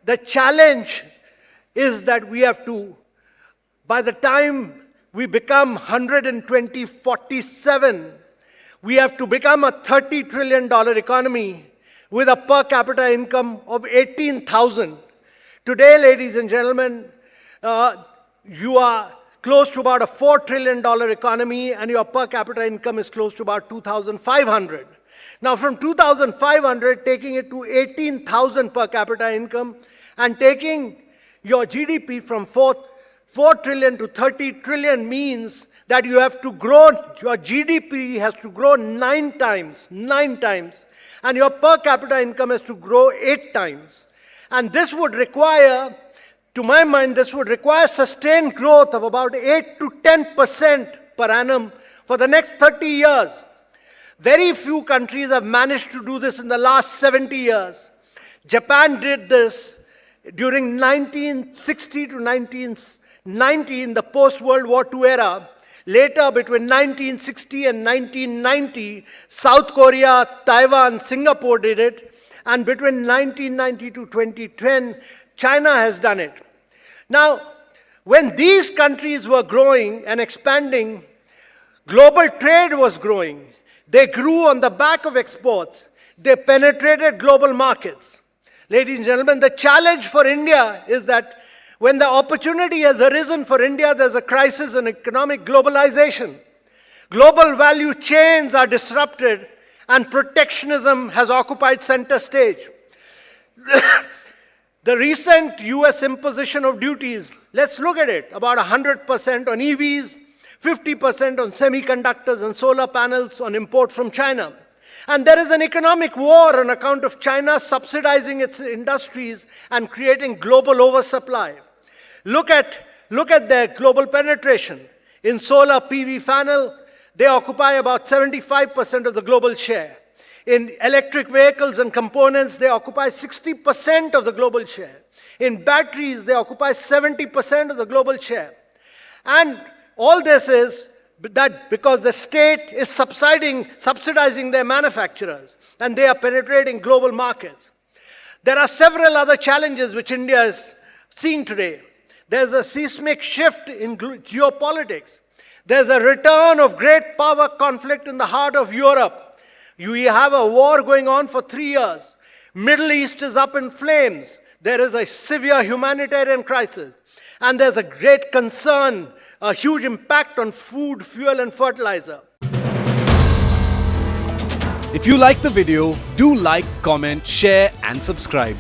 The challenge is that we have to, by the time we become 147, we have to become a $30 trillion economy with a per capita income of 18,000. Today, ladies and gentlemen, you are close to about a $4 trillion economy, and your per capita income is close to about 2,500. Now, from 2,500, taking it to 18,000 per capita income, and taking your GDP from 4 trillion to 30 trillion means that you have to grow, your GDP has to grow 9 times, and your per capita income has to grow 8 times. And this would require, to my mind, this would require sustained growth of about 8 to 10% per annum for the next 30 years. Very few countries have managed to do this in the last 70 years. Japan did this during 1960 to 1990 in the post-World War II era. Later, between 1960 and 1990, South Korea, Taiwan, Singapore did it. And between 1990 to 2010, China has done it. Now, when these countries were growing and expanding, global trade was growing. They grew on the back of exports. They penetrated global markets. Ladies and gentlemen, the challenge for India is that when the opportunity has arisen for India, there's a crisis in economic globalization. Global value chains are disrupted, and protectionism has occupied center stage. The recent US imposition of duties, let's look at it, about 100% on EVs, 50% on semiconductors and solar panels on import from China. And there is an economic war on account of China subsidizing its industries and creating global oversupply. Look at their global penetration. In solar PV panel, they occupy about 75% of the global share. In electric vehicles and components, they occupy 60% of the global share. In batteries, they occupy 70% of the global share. And all this is that because the state is subsidizing their manufacturers, and they are penetrating global markets. There are several other challenges which India is seeing today. There's a seismic shift in geopolitics. There's a return of great power conflict in the heart of Europe. We have a war going on for 3 years. Middle East is up in flames. There is a severe humanitarian crisis. And there's a great concern, a huge impact on food, fuel, and fertilizer. If you like the video, do like, comment, share, and subscribe.